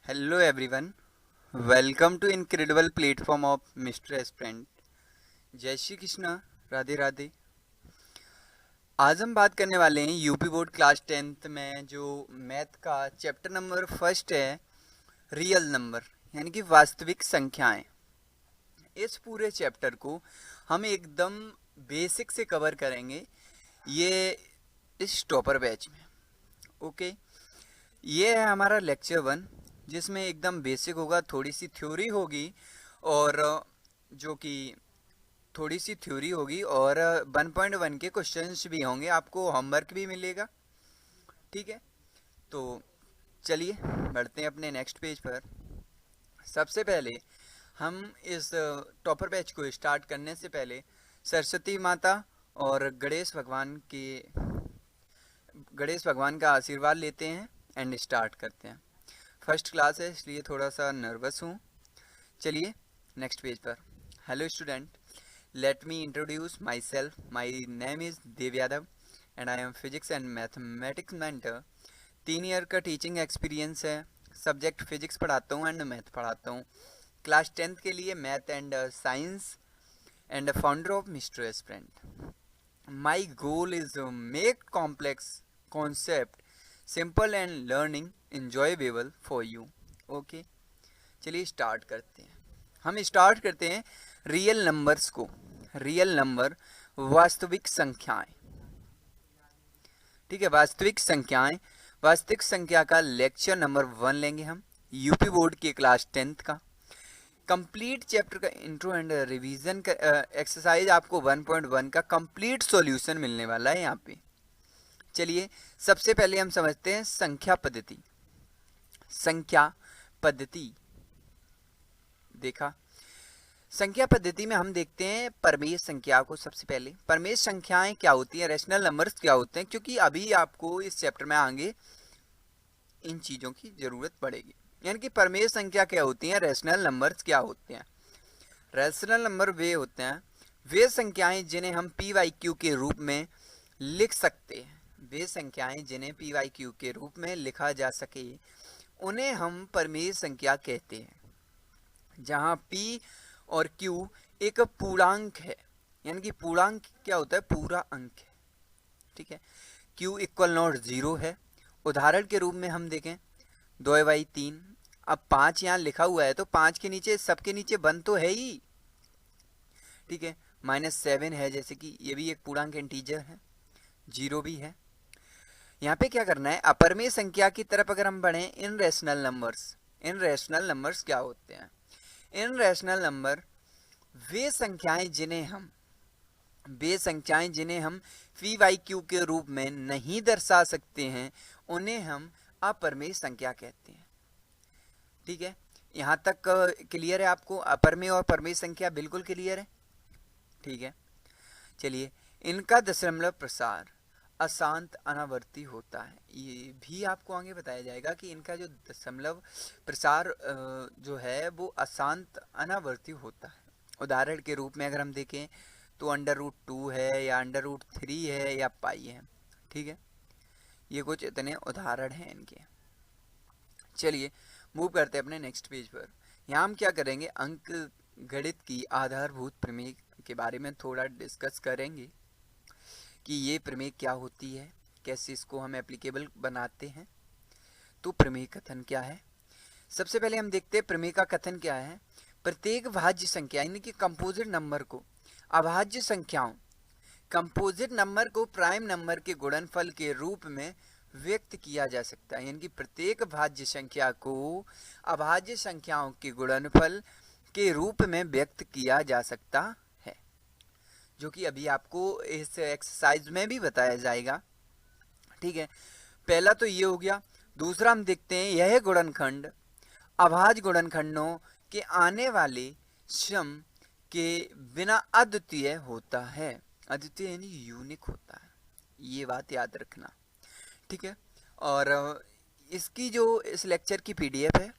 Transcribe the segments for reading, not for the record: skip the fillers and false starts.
Hello everyone, welcome to incredible platform of Mister Aspirant. जय श्री कृष्णा, राधे राधे। आज हम बात करने वाले हैं यूपी बोर्ड क्लास 10th में जो मैथ का चैप्टर नंबर फर्स्ट है, रियल नंबर यानी कि वास्तविक संख्याएं। इस पूरे चैप्टर को हम एकदम बेसिक से कवर करेंगे ये इस टॉपर बैच में। ओके, ये है हमारा लेक्चर 1 जिसमें एकदम बेसिक होगा, थोड़ी सी थ्योरी होगी और जो कि थोड़ी सी थ्योरी होगी और 1.1 के क्वेश्चंस भी होंगे, आपको होमवर्क भी मिलेगा। ठीक है, तो चलिए बढ़ते हैं अपने नेक्स्ट पेज पर। सबसे पहले हम इस टॉपर बैच को स्टार्ट करने से पहले सरस्वती माता और गणेश भगवान का आशीर्वाद लेते हैं एंड स्टार्ट करते हैं। फर्स्ट क्लास है इसलिए थोड़ा सा नर्वस हूँ। चलिए नेक्स्ट पेज पर। Hello student, let me introduce myself. My name is Dev Yadav and I am physics and mathematics mentor. 3 year का टीचिंग एक्सपीरियंस है। सब्जेक्ट फिजिक्स पढ़ाता हूँ एंड मैथ पढ़ाता हूँ। क्लास 10th के लिए math and science and founder of Mister aspirant. My goal is make complex concept simple and learning enjoyable for you. Okay, चलिए start करते हैं। हम स्टार्ट करते हैं रियल नंबर्स को। रियल नंबर वास्तविक संख्याएं। ठीक है, वास्तविक संख्याएं। वास्तविक संख्या का लेक्चर नंबर 1 लेंगे हम, यूपी बोर्ड के क्लास 10th का। कंप्लीट चैप्टर का इंट्रो एंड रिवीजन का एक्सरसाइज आपको 1.1 का कंप्लीट सॉल्यूशन मिलने वाला है यहाँ पे। चलिए सबसे पहले हम समझते हैं संख्या पद्धति। संख्या पद्धति देखा। संख्या पद्धति में हम देखते हैं परमेय संख्या को। सबसे पहले परमेय संख्याएं क्या होती हैं, रैशनल नंबर्स क्या होते हैं, क्योंकि अभी आपको इस चैप्टर में आगे इन चीज़ों की ज़रूरत पड़ेगी। यानी कि परमेय संख्या क्या होती हैं, रैशनल नंबर्स क्या होते हैं। रैशनल नंबर वे होते हैं वे संख्याएं जिन्हें हम पी वाई क्यू के रूप में लिख सकते हैं। वे संख्याएं जिन्हें पी वाई क्यू के रूप में लिखा जा सके उन्हें हम परमेय संख्या कहते हैं। जहां p और q एक पूर्णांक है, यानी कि पूर्णांक क्या होता है, पूरा अंक है। ठीक है, q इक्वल नॉट 0 है। उदाहरण के रूप में हम देखें 2/3। अब 5 यहाँ लिखा हुआ है तो 5 के नीचे, सबके नीचे 1 तो है ही। ठीक है, -7 है, जैसे कि ये भी एक पूर्णांक इंटीजर है, 0 भी है। यहाँ पे क्या करना है, अपरमेय संख्या की तरफ अगर हम बढ़ें, इन रैशनल नंबर्स क्या होते हैं। इन रैशनल नंबर वे संख्याएं जिन्हें हम पी वाई क्यू के रूप में नहीं दर्शा सकते हैं उन्हें हम अपरमेय संख्या कहते हैं। ठीक है, यहाँ तक क्लियर है आपको। अपरमेय और परमेय संख्या बिल्कुल क्लियर है। ठीक है, चलिए इनका दशमलव प्रसार अशांत अनावर्ती होता है। ये भी आपको आगे बताया जाएगा कि इनका जो दशमलव प्रसार जो है वो अशांत अनावर्ती होता है। उदाहरण के रूप में अगर हम देखें तो √2 है या √3 है या पाई है। ठीक है, ये कुछ इतने उदाहरण हैं इनके। चलिए मूव करते हैं अपने नेक्स्ट पेज पर। यहाँ हम क्या करेंगे, अंक गणित की आधारभूत प्रमेय के बारे में थोड़ा डिस्कस करेंगे कि ये प्रमेय क्या होती है, कैसे इसको हम एप्लीकेबल बनाते हैं। तो प्रमेय कथन क्या है, सबसे पहले हम देखते हैं प्रमेय का कथन क्या है। प्रत्येक भाज्य संख्या यानी कि कंपोजिट नंबर को अभाज्य संख्याओं, कंपोजिट नंबर को प्राइम नंबर के गुणनफल के रूप में व्यक्त किया जा सकता है। यानी कि प्रत्येक भाज्य संख्या को अभाज्य संख्याओं के गुणनफल के रूप में व्यक्त किया जा सकता है, जो कि अभी आपको इस एक्सरसाइज में भी बताया जाएगा। ठीक है, पहला तो ये हो गया। दूसरा हम देखते हैं यह गुणनखंड अभाज्य गुणनखंडों के आने वाले सम के बिना अद्वितीय होता है। अद्वितीय यानी यूनिक होता है, ये बात याद रखना। ठीक है, और इसकी जो इस लेक्चर की पीडीएफ है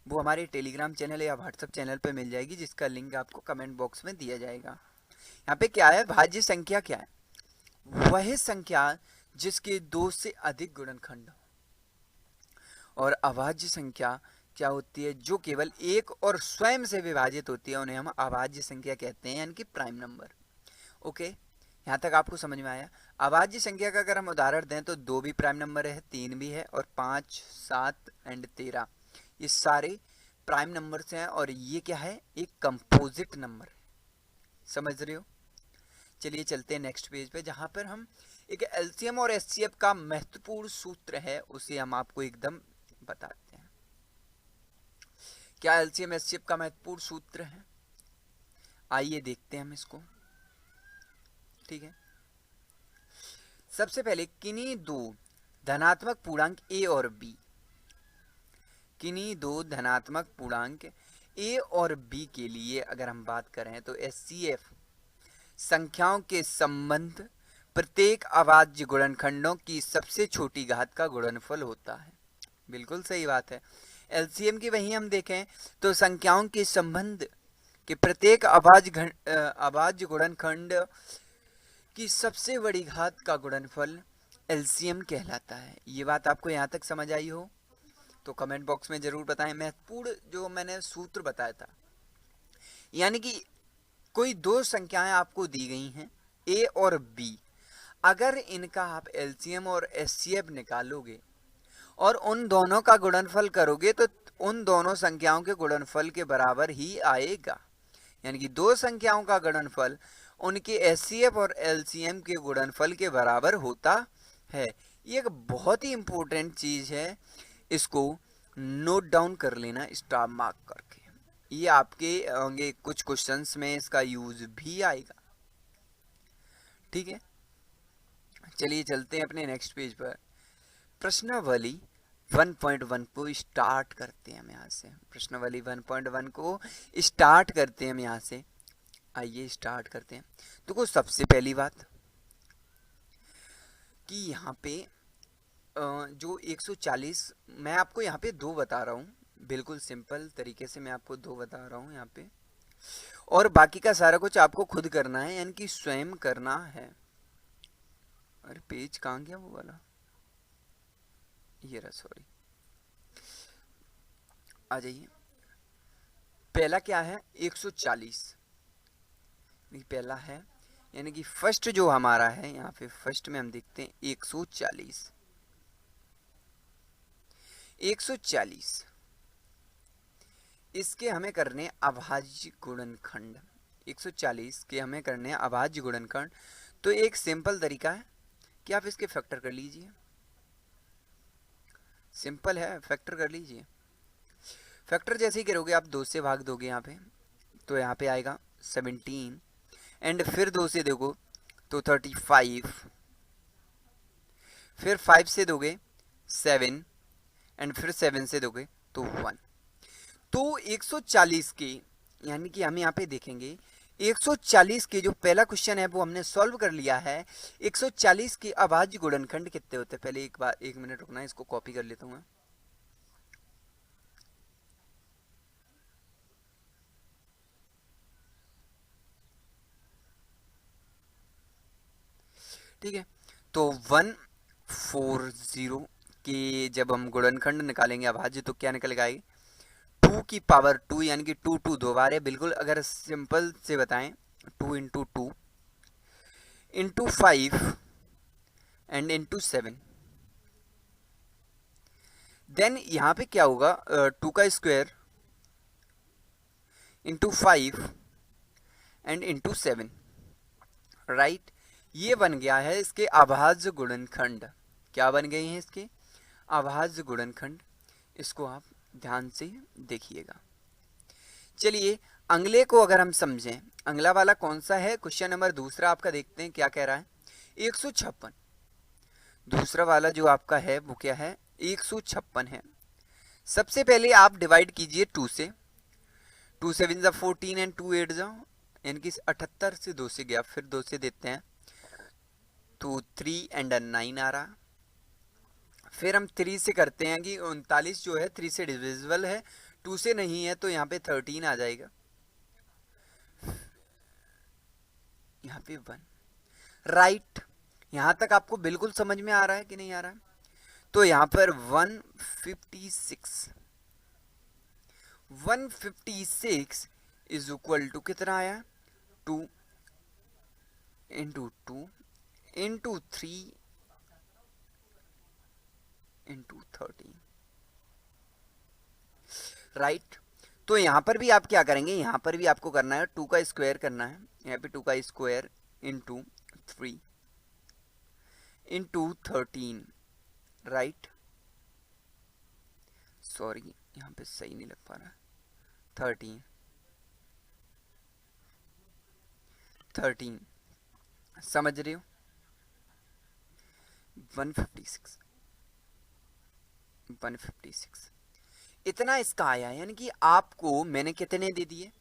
वो हमारे टेलीग्राम चैनल या व्हाट्सएप चैनल पे मिल जाएगी, जिसका लिंक आपको कमेंट बॉक्स में दिया जाएगा। यहाँ पे क्या है, भाज्य संख्या क्या है, वह संख्या जिसके 2 से अधिक गुणनखंड हो। और अभाज्य संख्या क्या होती है, जो केवल एक और स्वयं से विभाजित होती है, उन्हें हम अभाज्य संख्या कहते हैं, यानी कि प्राइम नंबर। ओके, यहाँ तक आपको समझ में आया। अभाज्य संख्या का अगर हम उदाहरण दें तो 2 भी प्राइम नंबर है, 3 भी है, और 5, 7 एंड 13 ये सारे प्राइम नंबर्स हैं, और ये क्या है, एक कंपोजिट नंबर। समझ रहे हो? चलिए चलते हैं नेक्स्ट पेज पे, जहां पर हम एक एलसीएम और एचसीएफ का महत्वपूर्ण सूत्र है उसे हम आपको एकदम बताते हैं। क्या एलसीएम एचसीएफ का महत्वपूर्ण सूत्र है? आइए देखते हैं हम इसको। ठीक है, सबसे पहले किन्हीं दो धनात्मक पूर्णांक ए और बी, किन्हीं दो धनात्मक पूर्णांक ए और बी के लिए अगर हम बात करें तो एचसीएफ संख्याओं के संबंध प्रत्येक अभाज्य गुणनखंडों की सबसे छोटी घात का गुणनफल होता है। बिल्कुल सही बात है। एलसीएम की वहीं हम देखें तो संख्याओं के संबंध के प्रत्येक अभाज्य गुणनखंड की सबसे बड़ी घात का गुणनफल एलसीएम कहलाता है। ये बात आपको यहाँ तक समझ आई हो तो कमेंट बॉक्स में जरूर बताएं। महत्वपूर्ण जो मैंने सूत्र बताया था, यानी कि कोई दो संख्याएं आपको दी गई हैं ए और बी, अगर इनका आप एलसीएम और एचसीएफ निकालोगे और उन दोनों का गुणनफल करोगे तो उन दोनों संख्याओं के गुणनफल के बराबर ही आएगा। यानी कि दो संख्याओं का गुणनफल उनके एचसीएफ और एलसीएम के गुणनफल के बराबर होता है। ये एक बहुत ही इंपॉर्टेंट चीज है, इसको नोट डाउन कर लेना स्टार मार्क करके। ये आपके होंगे कुछ क्वेश्चंस में इसका यूज भी आएगा। ठीक है, चलिए चलते हैं अपने नेक्स्ट पेज पर। प्रश्नावली 1.1 को स्टार्ट करते हैं हम यहाँ से। प्रश्नावली 1.1 को स्टार्ट करते हैं हम यहाँ से। आइए स्टार्ट करते हैं। तो को सबसे पहली बात कि यहाँ पे जो 140, मैं आपको यहाँ पे 2 बता रहा हूँ, बिल्कुल सिंपल तरीके से मैं आपको 2 बता रहा हूँ यहाँ पे, और बाकी का सारा कुछ आपको खुद करना है, यानी कि स्वयं करना है। अरे पेज कहाँ गया वो वाला, ये रहा, सॉरी, आ जाइए। पहला क्या है 140, पहला है यानी कि फर्स्ट जो हमारा है यहाँ पे फर्स्ट में हम देखते हैं 140। 140 इसके हमें करने अभाज्य गुणनखंड। 140 के हमें करने अभाज्य गुणनखंड। तो एक सिंपल तरीका है कि आप इसके फैक्टर कर लीजिए। सिंपल है, फैक्टर कर लीजिए। फैक्टर जैसे ही करोगे आप 2 से भाग दोगे यहाँ पे, तो यहाँ पे आएगा 17 एंड फिर 2 से दोगे तो 35, फिर 5 से दोगे 7 एंड फिर 7 से दोगे तो 1। तो 140 के यानी कि हम यहाँ पे देखेंगे 140 के जो पहला क्वेश्चन है वो हमने सॉल्व कर लिया है। 140 के अभाज्य गुणनखंड कितने होते हैं? पहले एक मिनट रुकना है, इसको कॉपी कर लेता हूँ। ठीक है, तो 140 के जब हम गुणनखंड निकालेंगे अभाज्य तो क्या निकलेगा? 2 की पावर 2 यानी कि 2 2 दो बार है। बिल्कुल अगर सिंपल से बताएं 2 into 2 into 5 and into 7, then यहाँ पे क्या होगा 2 का square into 5 and into 7, right. ये बन गया है इसके अभाज्य गुणनखंड। क्या बन गए हैं इसके? अभाज्य गुणनखंड। इसको आप ध्यान से देखिएगा। चलिए अगले को अगर हम समझें, अगला वाला कौन सा है? क्वेश्चन नंबर दूसरा आपका देखते हैं क्या कह रहा है। 156 दूसरा वाला जो आपका है वो क्या है? 156 है। सबसे पहले आप डिवाइड कीजिए 2 से। 2 7 जा 14 एंड 2 8 जा यानी कि 78 से 2 से गया, फिर 2 से देते हैं तो 3 एंड 9 आ रहा। फिर हम 3 से करते हैं कि 39 जो है 3 से डिविजिबल है, 2 से नहीं है, तो यहाँ पे 13 आ जाएगा, यहाँ पे 1, राइट। यहाँ तक आपको बिल्कुल समझ में आ रहा है कि नहीं आ रहा है? तो यहाँ पर 156 156 इज इक्वल टू कितना आया, 2 इंटू 2 इंटू 3 इंटू 13, राइट। तो यहां पर भी आप क्या करेंगे, यहां पर भी आपको करना है 2 का स्क्वायर करना है, यहाँ पे 2 का square into 3 into 13, right. Sorry यहाँ पे सही नहीं लग पा रहा, 13 समझ रहे हो, 156 इतना इसका आया। यानी कि आपको मैंने कितने दे दिए,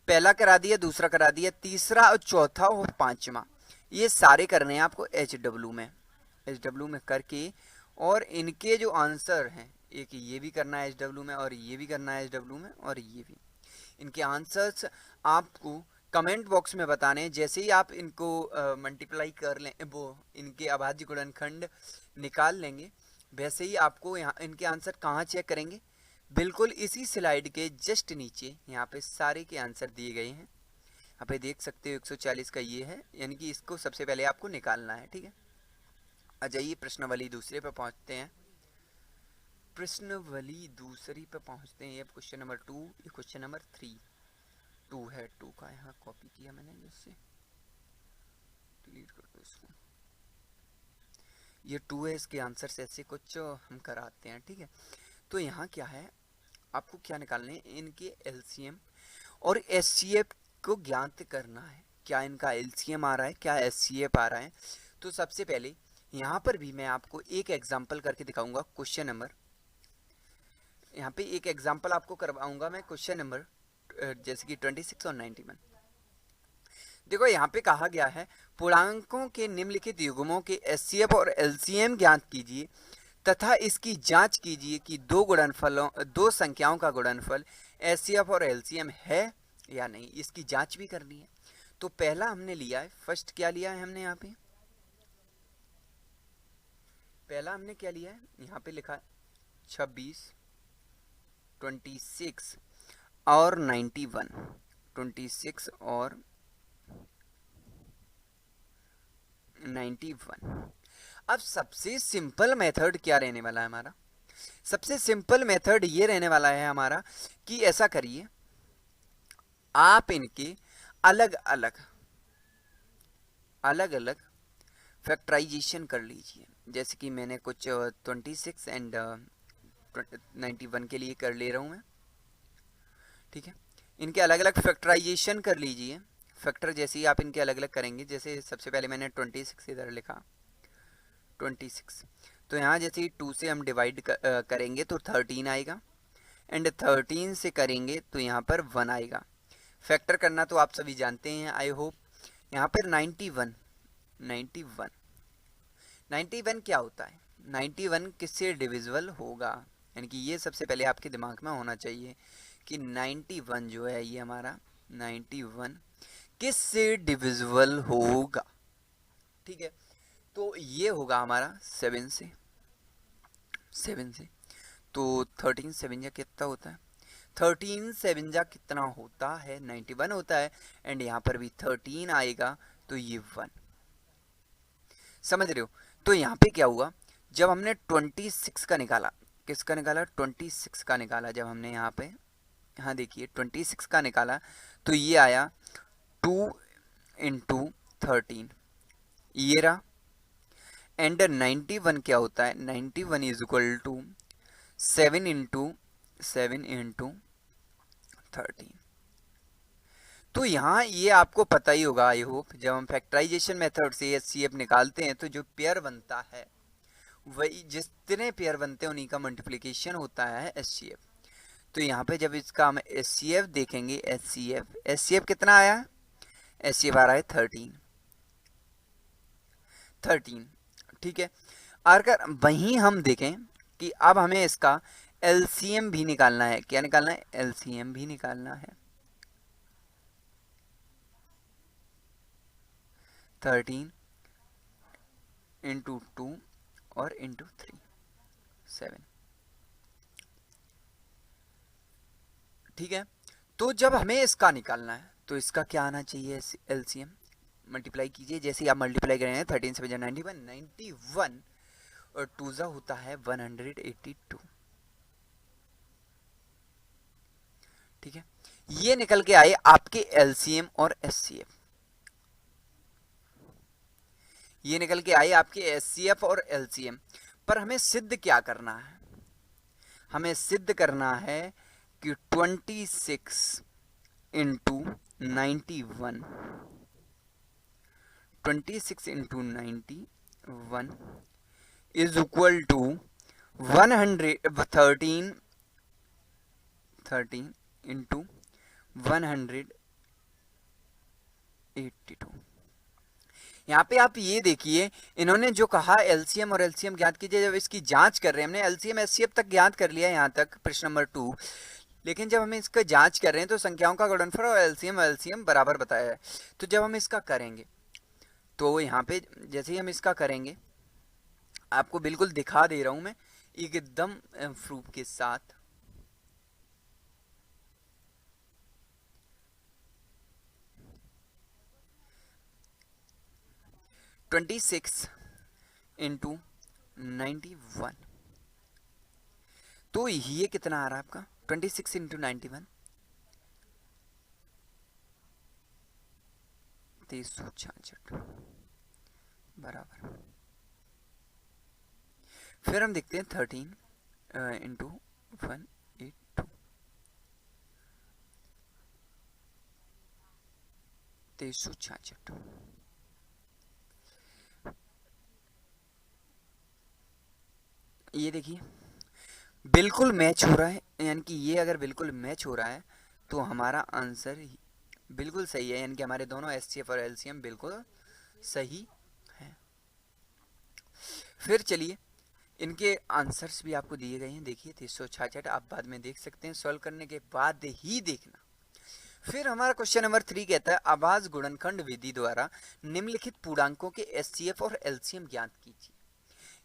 पहला करा दिया, दूसरा करा दिया, तीसरा और चौथा और पांचवा, ये सारे करने हैं आपको एच डब्ल्यू में करके, और इनके जो आंसर हैं, एक ये भी करना है एच डब्ल्यू में और ये भी करना है एच डब्ल्यू में और ये भी, इनके आंसर्स आपको कमेंट बॉक्स में बताने हैं। जैसे ही आप इनको मल्टीप्लाई कर लें, वो इनके अभाज्य गुणनखंड निकाल लेंगे, वैसे ही आपको यहाँ इनके आंसर कहाँ चेक करेंगे, बिल्कुल इसी स्लाइड के जस्ट नीचे यहाँ पे सारे के आंसर दिए गए हैं। यहाँ पे देख सकते हो 140 का ये है, यानी कि इसको सबसे पहले आपको निकालना है, ठीक है। आ जाइए प्रश्नावली दूसरे पे पहुँचते हैं, प्रश्नावली दूसरी पे पहुँचते हैं। ये क्वेश्चन नंबर 2, ये क्वेश्चन नंबर 3, 2 है, 2 का यहाँ कॉपी किया मैंने, जिससे डिलीट कर दो इसको। ये 2 है, इसके आंसर से ऐसे कुछ हम कराते हैं, ठीक है। तो यहाँ क्या है, आपको क्या निकालने हैं, इनके एलसीएम और एचसीएफ को ज्ञात करना है। क्या इनका एलसीएम आ रहा है, क्या एचसीएफ आ रहा है। तो सबसे पहले यहाँ पर भी मैं आपको एक एग्जांपल करके दिखाऊंगा। क्वेश्चन नंबर, यहाँ पे एक एग्जांपल आपको करवाऊंगा मैं, क्वेश्चन नंबर जैसे कि 26 और 91। देखो यहाँ पे कहा गया है, पूर्णांकों के निम्नलिखित युग्मों के एचसीएफ और एलसीएम ज्ञात कीजिए तथा इसकी जांच कीजिए कि दो संख्याओं का गुणनफल एचसीएफ और एलसीएम है या नहीं, इसकी जांच भी करनी है। तो पहला हमने लिया है, फर्स्ट क्या लिया है हमने यहाँ पे, पहला हमने क्या लिया है, यहाँ पे लिखा है 26, 26 और 91, 26 और 91। अब सबसे सिंपल मेथड क्या रहने वाला है हमारा, सबसे सिंपल मेथड ये रहने वाला है हमारा कि ऐसा करिए, आप इनके अलग अलग फैक्टराइजेशन कर लीजिए। जैसे कि मैंने कुछ 26 एंड 91 के लिए कर ले रहा हूँ मैं, ठीक है। इनके अलग अलग फैक्टराइजेशन कर लीजिए। फैक्टर जैसे ही आप इनके अलग अलग करेंगे, जैसे सबसे पहले मैंने 26 इधर लिखा 26, तो यहाँ जैसे ही 2 से हम डिवाइड करेंगे तो 13 आएगा, एंड 13 से करेंगे तो यहाँ पर 1 आएगा। फैक्टर करना तो आप सभी जानते हैं, आई होप। यहाँ पर 91 क्या होता है, 91 किससे डिविजिबल होगा, यानी कि ये सबसे पहले आपके दिमाग में होना चाहिए कि 91 जो है ये हमारा 91 किससे डिविजिबल होगा, ठीक है। तो ये होगा हमारा 7 से, तो 13 7 जा कितना होता है, 13 7 जा कितना होता है, 91 होता है, एंड यहाँ पर भी 13 आएगा तो ये 1, समझ रहे हो। तो यहाँ पे क्या हुआ, जब हमने 26 का निकाला, किसका निकाला, 26 का निकाला, जब हमने यहाँ पे, यहाँ देखिए 26 का निकाला तो ये आया 2 इंटू 13, ये रहा। एंड 91 क्या होता है, 91 इज इक्वल टू 7 इंटू 13। तो यहाँ ये आपको पता ही होगा, आई होप, जब हम फैक्टराइजेशन मेथड से एचसीएफ निकालते हैं तो जो पेयर बनता है, वही जितने पेयर बनते हैं उन्हीं का मल्टीप्लिकेशन होता है एचसीएफ। तो यहाँ पे जब इसका हम एचसीएफ देखेंगे, एचसीएफ कितना आया, एचसीएफ आ रहा है 13, ठीक है। अगर वहीं हम देखें कि अब हमें इसका एलसीएम भी निकालना है, क्या निकालना है, एलसीएम भी निकालना है। 13 इंटू 2 और इंटू 3, 7, ठीक है, तो जब हमें इसका निकालना है तो इसका क्या आना चाहिए, एलसीएम मल्टीप्लाई कीजिए, जैसे ही आप मल्टीप्लाई करेंगे 13 से 91 और 2 जा होता है 182। ठीक है, ये निकल के आए आपके एलसीएम और एचसीएफ, ये निकल के आए आपके एचसीएफ और एलसीएम। पर हमें सिद्ध क्या करना है, हमें सिद्ध करना है कि 26 into 91, 26 into 91 is equal to 13 into 182। यहाँ पे आप ये देखिए, इन्होंने जो कहा एलसीएम और एलसीएम ज्ञात कीजिए, जब इसकी जांच कर रहे हैं, हमने एलसीएम एचसीएफ तक ज्ञात कर लिया यहाँ तक प्रश्न नंबर 2, लेकिन जब हम इसका जांच कर रहे हैं तो संख्याओं का गुणनफल और एलसीएम बराबर बताया है। तो जब हम इसका करेंगे तो यहाँ पे जैसे ही हम इसका करेंगे, आपको बिल्कुल दिखा दे रहा हूं मैं एकदम प्रूफ के साथ। ट्वेंटी सिक्स इंटू 91, तो ये कितना आ रहा है आपका 26 इंटू 91, 2366 बराबर। फिर हम देखते हैं 13 इंटू 182, 2366। ये देखिए बिल्कुल मैच हो रहा है, यानी कि ये अगर बिल्कुल मैच हो रहा है तो हमारा आंसर बिल्कुल सही है, यानी कि हमारे दोनों एचसीएफ और एलसीएम बिल्कुल सही है। फिर चलिए इनके आंसर्स भी आपको दिए गए हैं, देखिए 366 आप बाद में देख सकते हैं, सॉल्व करने के बाद ही देखना। फिर हमारा क्वेश्चन नंबर 3 कहता है आवाज गुणनखंड विधि द्वारा निम्नलिखित पूर्णांकों के एचसीएफ और एलसीएम ज्ञात कीजिए।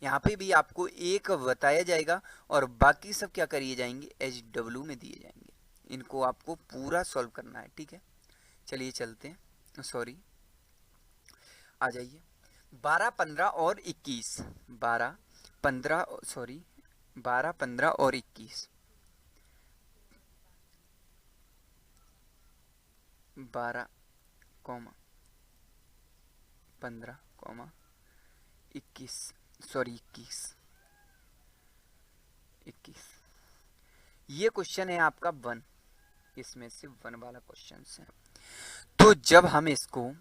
यहाँ पे भी आपको एक बताया जाएगा और बाकी सब क्या करिए जाएंगे, HW में दिए जाएंगे, इनको आपको पूरा सॉल्व करना है। ठीक है, चलिए चलते हैं, सॉरी आ जाइए। 12, 15 और 21, 12, 15 सॉरी 12, 15 और 21, 12, 15, 21 सॉरी 21। ये क्वेश्चन है आपका 1, इसमें से 1 वाला क्वेश्चन है। तो जब हम इसको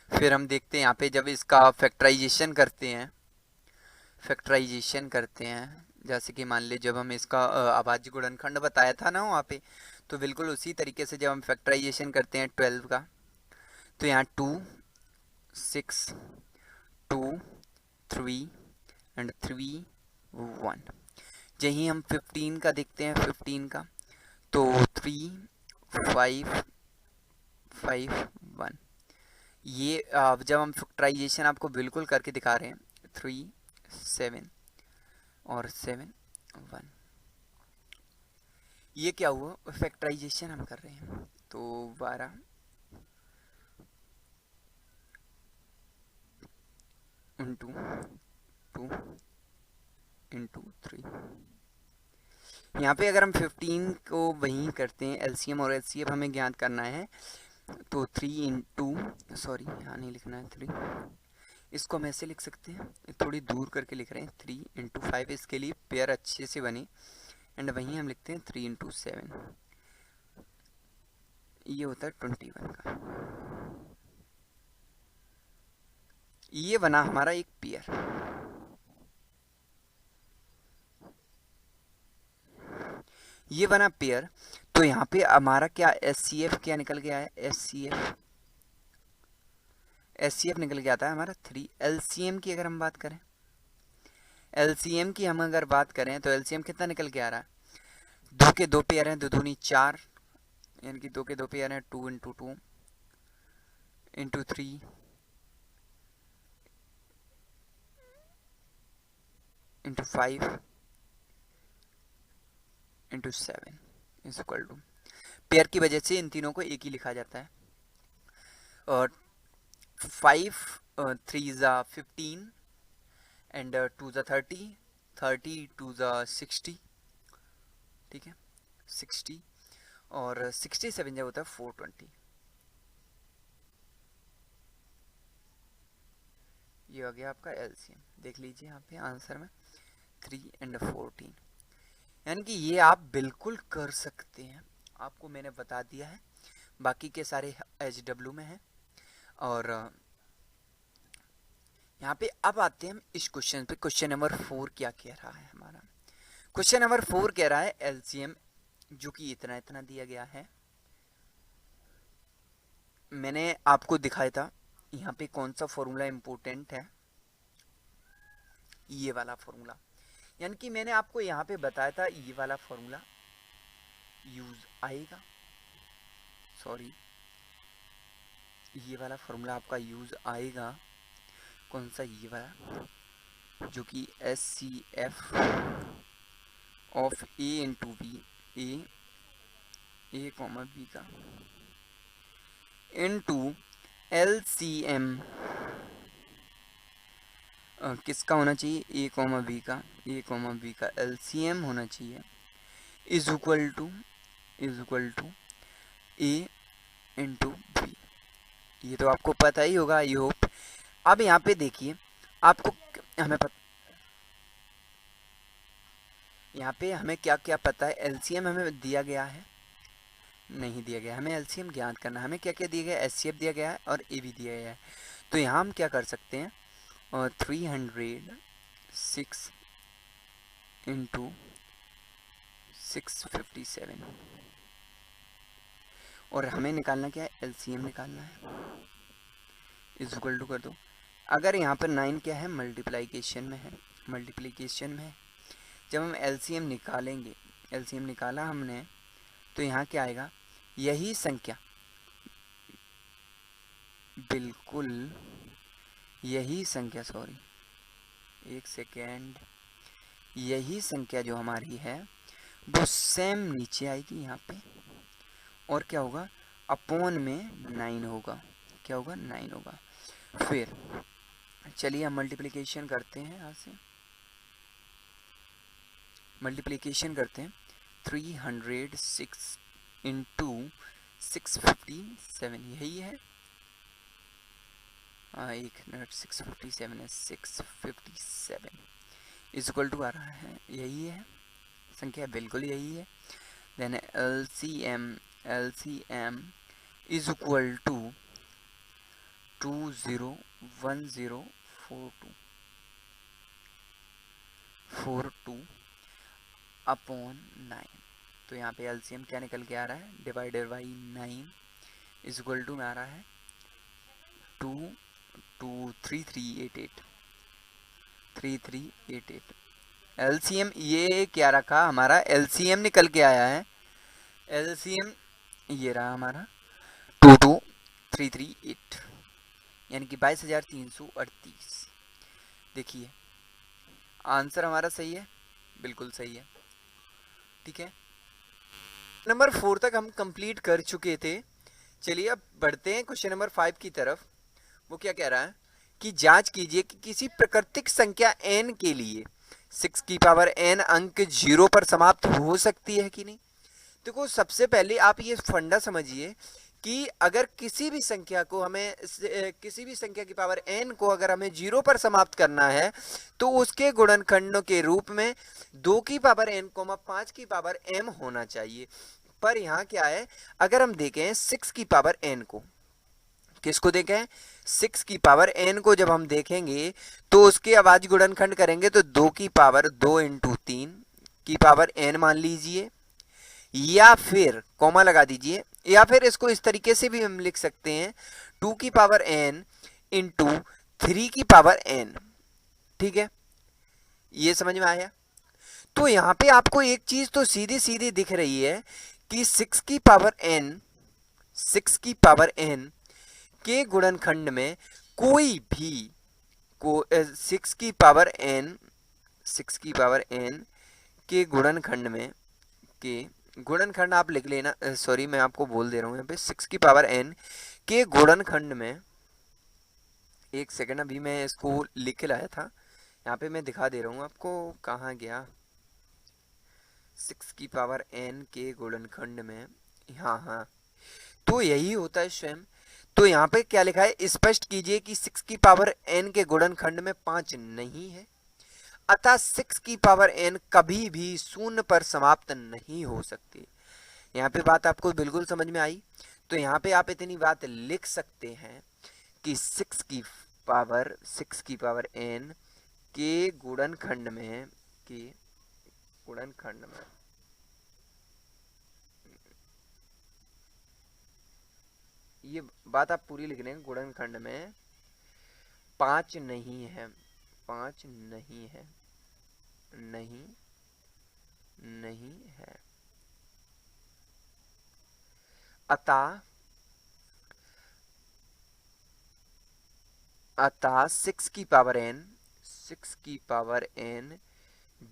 फिर हम देखते हैं यहाँ पे जब इसका फैक्टराइजेशन करते हैं, जैसे कि मान लीजिए जब हम इसका अभाज्य गुणनखंड बताया था ना वहाँ पे, तो बिल्कुल उसी तरीके से जब हम फैक्टराइजेशन करते हैं 12 का, तो यहाँ 2, 6, 2, 3 एंड 3, 1। यही हम 15 का देखते हैं, 15 का तो 3, 5, 5, 1। ये जब हम फैक्टराइजेशन आपको बिल्कुल करके दिखा रहे हैं, 3, 7 और 7, 1। ये क्या हुआ, फैक्टराइजेशन हम कर रहे हैं, तो 12 इंटू 2 इंटू 3। यहाँ पे अगर हम 15 को वहीं करते हैं, एलसीएम और एचसीएफ हमें ज्ञात करना है, तो 3 इंटू सॉरी यहाँ नहीं लिखना है 3, इसको हम ऐसे लिख सकते हैं, थोड़ी दूर करके लिख रहे हैं, 3 इंटू 5 इसके लिए पेयर अच्छे से बने, एंड वहीं हम लिखते हैं 3 इंटू 7, ये होता है 21 का। ये बना हमारा एक पेयर। ये बना पेयर, तो यहाँ पे हमारा क्या एचसीएफ क्या निकल गया है, एचसीएफ निकल गया था हमारा 3। एलसीएम की अगर हम बात करें, एलसीएम की हम अगर बात करें तो एलसीएम कितना निकल के आ रहा है, 2 के 2 पेयर हैं, 2 दूनी 4, यानी कि 2 के 2 पेयर हैं, 2 into 2 into 3 into 5 into 7 is equal to, pair की वजह से इन तीनों को एक ही लिखा जाता है। और 5 3 ज़ा 15 एंड 2 ज़ा 30, 30 2 ज़ा 60, ठीक है 60, और 67 जब होता है 420। ये हो गया आपका एलसीएम। देख लीजिए यहाँ पे आंसर में 3 एंड 14, यानी कि ये आप बिल्कुल कर सकते हैं, आपको मैंने बता दिया है, बाकी के सारे HW में हैं। और यहाँ पे अब आते हैं हम इस क्वेश्चन पे। क्वेश्चन नंबर 4 क्या कह रहा है हमारा? क्वेश्चन नंबर 4 कह रहा है एलसीएम जो कि इतना इतना दिया गया है। मैंने आपको दिखाया था यहाँ पे कौन सा फॉर्मूला इम्पोर्टेंट है, ये वाला फॉर्मूला, यानी कि मैंने आपको यहाँ पे बताया था ये वाला फॉर्मूला यूज आएगा, सॉरी ये वाला फॉर्मूला आपका यूज आएगा। कौन सा? ये वाला, जो कि SCF of A into B, A comma B का इनटू LCM किसका होना चाहिए? ए कॉमा बी का, ए कॉमा बी का LCM होना चाहिए is equal to A into B. ये तो आपको पता ही होगा, आई होप। अब यहाँ पे देखिए आपको हमें यहाँ पे हमें क्या क्या पता है। LCM हमें दिया गया है, नहीं दिया गया, हमें LCM ज्ञात करना। हमें क्या क्या दिया गया? SCF दिया गया है और A भी दिया गया है। तो यहाँ हम क्या कर सकते हैं? और 306 इंटू 657, और हमें निकालना क्या है? LCM निकालना है, इज इक्वल टू कर दो। अगर यहाँ पर 9 क्या है? मल्टीप्लिकेशन में है, मल्टीप्लिकेशन में है। जब हम LCM निकालेंगे, LCM निकाला हमने, तो यहाँ क्या आएगा? यही संख्या, बिल्कुल यही संख्या, सॉरी एक सेकेंड, यही संख्या जो हमारी है वो सेम नीचे आएगी यहाँ पे, और क्या होगा? अपॉन में 9 होगा। क्या होगा? 9 होगा। फिर चलिए हम मल्टीप्लिकेशन करते हैं, यहाँ से मल्टीप्लिकेशन करते हैं। 306 इंटू 657, यही है, एक मिनट, 657 है, 657 इज इक्वल टू आ रहा है, यही है संख्या, बिल्कुल यही है। Then LCM is equal to 201042 upon 9। तो यहाँ पे LCM क्या निकल के आ रहा है? Divided by 9 is equal to में आ रहा है 3388। LCM ये क्या रखा हमारा? LCM निकल के आया है, LCM ये रहा हमारा 22338, यानी कि 22,338। देखिए आंसर हमारा सही है, बिल्कुल सही है, ठीक है। नंबर 4 तक हम कंप्लीट कर चुके थे। चलिए अब बढ़ते हैं क्वेश्चन नंबर 5 की तरफ। वो क्या कह रहा है कि जांच कीजिए कि किसी प्राकृतिक संख्या n के लिए 6 की पावर n अंक 0 पर समाप्त हो सकती है कि नहीं। देखो सबसे पहले आप ये फंडा समझिए कि अगर किसी भी संख्या को हमें, किसी भी संख्या की पावर n को अगर हमें 0 पर समाप्त करना है तो उसके गुणनखंडों के रूप में 2 की पावर n, 5 की पावर m होना चाहिए। पर यहाँ क्या है, अगर हम देखें 6 की पावर n को, किसको देखें? 6 की पावर n को जब हम देखेंगे तो उसके अभाज्य गुणनखंड करेंगे तो 2 की पावर 2 इंटू 3 की पावर n मान लीजिए, या फिर कॉमा लगा दीजिए, या फिर इसको इस तरीके से भी हम लिख सकते हैं 2 की पावर n इंटू 3 की पावर n। ठीक है, ये समझ में आया? तो यहाँ पे आपको एक चीज तो सीधी सीधी दिख रही है कि 6 की पावर n के गुणनखंड में कोई भी को 6 की पावर n के गुणनखंड में के गुणनखंड आप लिख लेना, सॉरी मैं आपको बोल दे रहा हूँ यहाँ पे 6 की पावर n के गुणनखंड में, एक सेकंड अभी मैं इसको लिख के लाया था, यहाँ पे मैं दिखा दे रहा हूँ आपको, कहाँ गया, 6 की पावर n के गुणनखंड में, हाँ, तो यही होता है स्वयं। तो यहाँ पे क्या लिखा है, स्पष्ट कीजिए कि 6 की पावर n के गुणनखंड में 5 नहीं है, अतः 6 की पावर n कभी भी शून्य पर समाप्त नहीं हो सकती। यहाँ पे बात आपको बिल्कुल समझ में आई। तो यहाँ पे आप इतनी बात लिख सकते हैं कि 6 की पावर n के गुणनखंड में ये बात आप पूरी लिख लें, गुणनखंड में 5 नहीं है, नहीं है। अतः 6 की पावर n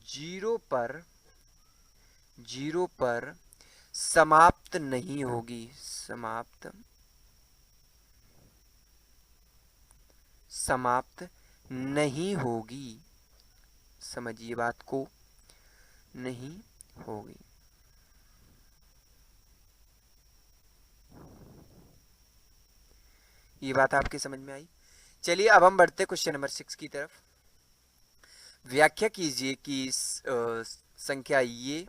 0 पर समाप्त नहीं होगी, समाप्त नहीं होगी, समझिए बात को, नहीं होगी। ये बात आपके समझ में आई। चलिए अब हम बढ़ते क्वेश्चन नंबर 6 की तरफ। व्याख्या कीजिए कि संख्या ये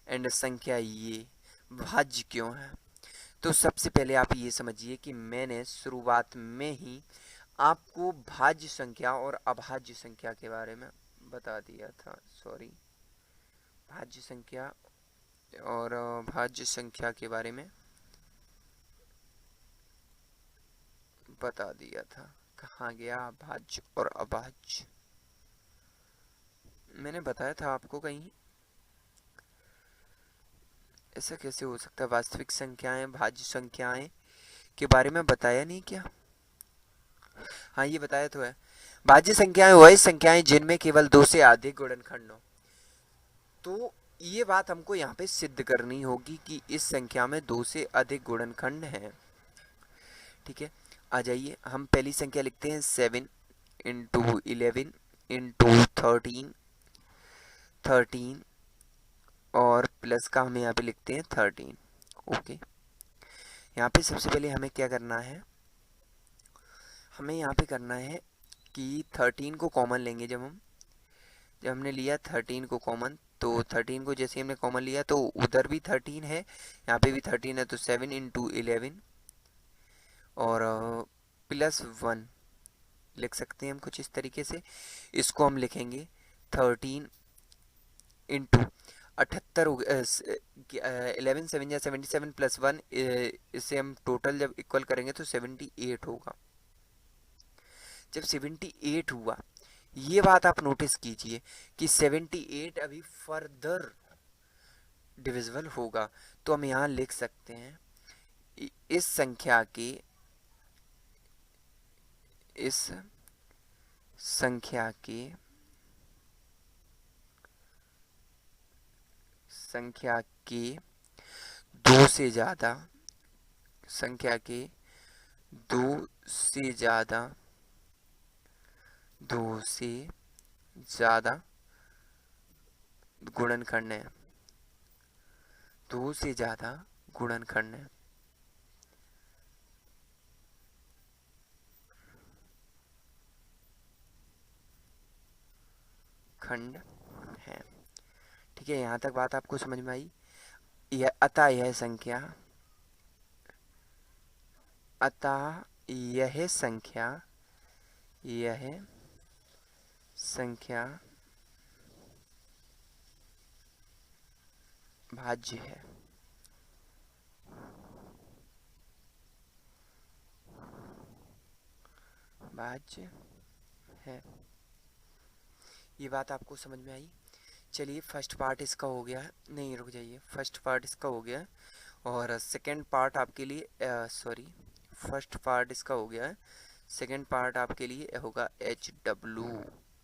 एंड संख्या ये भाज्य क्यों है। तो सबसे पहले आप ये समझिए कि मैंने शुरुआत में ही आपको भाज्य संख्या और अभाज्य संख्या के बारे में बता दिया था, भाज्य संख्या और भाज्य संख्या के बारे में बता दिया था। कहाँ गया भाज्य और अभाज्य, मैंने बताया था आपको कहीं, ऐसा कैसे हो सकता है, वास्तविक संख्याएं भाज्य संख्याएं के बारे में बताया नहीं क्या, हाँ ये बताया तो है। भाज्य संख्याएं वही संख्याएं जिनमें केवल 2 से अधिक गुणनखंड हो। तो ये बात हमको यहाँ पे सिद्ध करनी होगी कि इस संख्या में 2 से अधिक गुणनखंड हैं। ठीक है, आ जाइए हम पहली संख्या लिखते हैं 7 इंटू 11 इंटू 13 और प्लस का हम यहाँ पे लिखते हैं 13। ओके, यहाँ पे सबसे पहले हमें क्या करना है, हमें यहाँ पे करना है कि 13 को कॉमन लेंगे। जब हमने लिया 13 को कॉमन, तो 13 को जैसे हमने कॉमन लिया तो उधर भी 13 है, यहाँ पे भी 13 है, तो 7 इंटू 11 और प्लस 1 लिख सकते हैं हम कुछ इस तरीके से। इसको हम लिखेंगे 13 इंटू 78 हो गया, 11 7 या 77 प्लस 1, इसे हम टोटल जब इक्वल करेंगे तो 78 होगा। जब 78 हुआ, ये बात आप नोटिस कीजिए कि 78 अभी फर्दर डिविजिबल होगा, तो हम यहाँ लिख सकते हैं इस संख्या के 2 से ज़्यादा गुणनखंड है, 2 से ज़्यादा गुणनखंड है। खंड है, ठीक है, यहाँ तक बात आपको समझ में आई। अतः यह संख्या भाज्य है। ये बात आपको समझ में आई। चलिए फर्स्ट पार्ट इसका हो गया, नहीं रुक जाइए, फर्स्ट पार्ट इसका हो गया और सेकंड पार्ट आपके लिए सॉरी फर्स्ट पार्ट इसका हो गया है, सेकंड पार्ट आपके लिए होगा HW।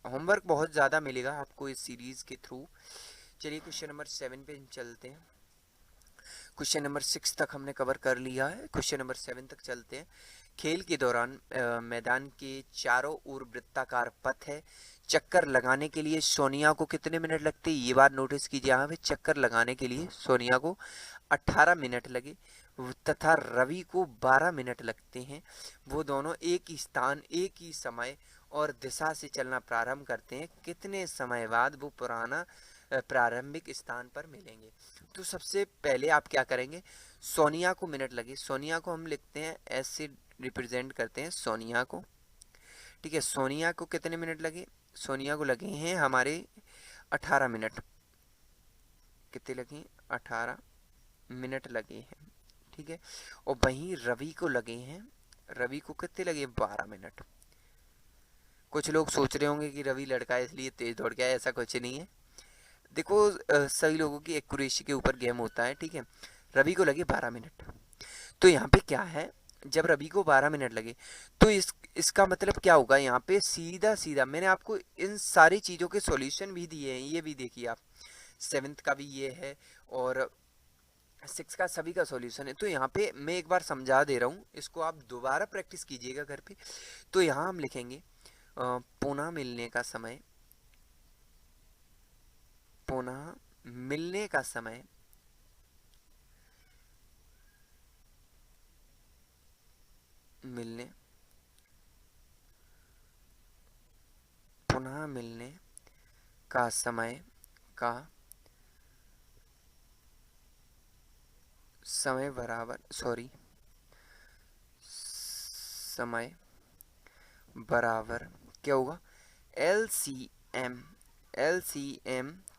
होमवर्क बहुत ज़्यादा मिलेगा आपको इस सीरीज़ के थ्रू। चलिए क्वेश्चन नंबर 7 पे चलते हैं। क्वेश्चन नंबर 6 तक हमने कवर कर लिया है, क्वेश्चन नंबर 7 तक चलते हैं। खेल के दौरान मैदान के चारों ओर वृत्ताकार पथ है। चक्कर लगाने के लिए सोनिया को कितने मिनट लगते हैं, ये बात नोटिस कीजिए। यहाँ पे चक्कर लगाने के लिए सोनिया को 18 मिनट लगे तथा रवि को 12 मिनट लगते हैं। वो दोनों एक ही स्थान, एक ही समय और दिशा से चलना प्रारंभ करते हैं। कितने समय बाद वो पुराना प्रारंभिक स्थान पर मिलेंगे। तो सबसे पहले आप क्या करेंगे, सोनिया को मिनट लगे, सोनिया को हम लिखते हैं एस से रिप्रेजेंट करते हैं सोनिया को, ठीक है। सोनिया को कितने मिनट लगे, सोनिया को लगे हैं हमारे 18 मिनट। कितने लगे, 18 मिनट लगे हैं, ठीक है। और वहीं रवि को लगे हैं, रवि को कितने लगे, 12 मिनट। कुछ लोग सोच रहे होंगे कि रवि लड़का है इसलिए तेज दौड़ गया है, ऐसा कुछ नहीं है। देखो सभी लोगों की एक्यूरेसी के ऊपर गेम होता है, ठीक है। रवि को लगे 12 मिनट, तो यहाँ पे क्या है, जब रवि को 12 मिनट लगे तो इसका मतलब क्या होगा, यहाँ पे सीधा सीधा मैंने आपको इन सारी चीज़ों के सॉल्यूशन भी दिए हैं, ये भी देखिए आप, 7th का भी ये है और 6 का सभी का सॉल्यूशन है। तो यहाँ पे मैं एक बार समझा दे रहा हूँ, इसको आप दोबारा प्रैक्टिस कीजिएगा घर पे। तो यहाँ हम लिखेंगे पुनः मिलने का समय, पुनः मिलने का समय मिलने पुनः मिलने का समय का समय बराबर समय बराबर क्या होगा, LCM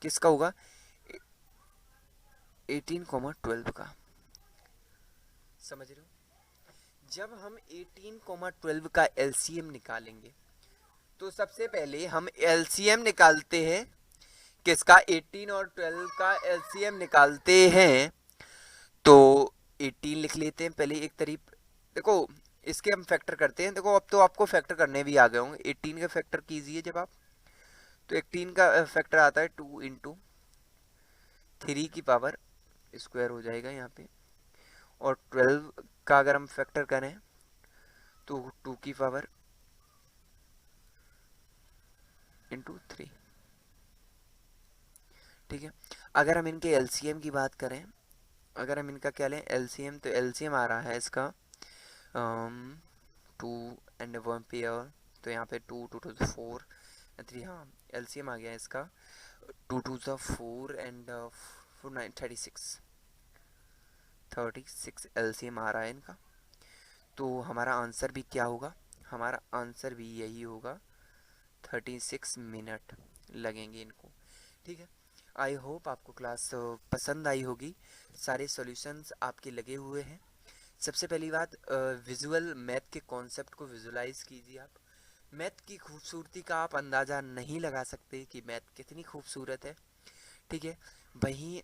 किसका होगा, 18,12 का। समझ रहे हो, जब हम 18,12 का LCM निकालेंगे तो सबसे पहले हम LCM निकालते हैं किसका, 18 और 12 का LCM निकालते हैं। तो 18 लिख लेते हैं पहले एक तरफ, देखो इसके हम फैक्टर करते हैं। देखो अब तो आपको फैक्टर करने भी आ गए होंगे, 18 का फैक्टर कीजिए जब आप, तो 18 का फैक्टर आता है 2 इंटू 3 की पावर स्क्वायर हो जाएगा यहाँ पे, और 12 का अगर हम फैक्टर करें तो 2 की पावर इंटू 3, ठीक है। अगर हम इनके LCM की बात करें, अगर हम इनका क्या लें LCM, तो LCM आ रहा है इसका 2 एंड 1 पेयर, तो यहाँ पे 2 2 2 4 3, हाँ LCM आ गया इसका 2 2 4 एंड 4 9 36 LCM आ रहा है इनका। तो हमारा आंसर भी क्या होगा, हमारा आंसर भी यही होगा, 36 मिनट लगेंगे इनको, ठीक है। आई होप आपको क्लास पसंद आई होगी, सारे सॉल्यूशंस आपके लगे हुए हैं। सबसे पहली बात, विजुअल मैथ के कॉन्सेप्ट को विजुलाइज कीजिए आप। मैथ की खूबसूरती का आप अंदाज़ा नहीं लगा सकते कि मैथ कितनी खूबसूरत है, ठीक है। वहीं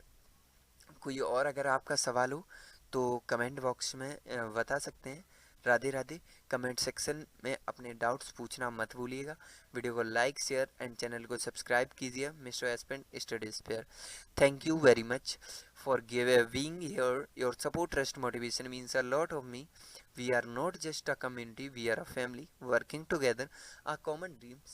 कोई और अगर आपका सवाल हो तो कमेंट बॉक्स में बता सकते हैं। राधे राधे। कमेंट सेक्शन में अपने डाउट्स पूछना मत भूलिएगा। वीडियो को लाइक, शेयर एंड चैनल को सब्सक्राइब कीजिए। मिस्टर एस्पेंट स्टडीज पेयर। Thank you very much for being here. Your support, trust, motivation means a lot of me. We are not just a community, we are a family working together, a common dream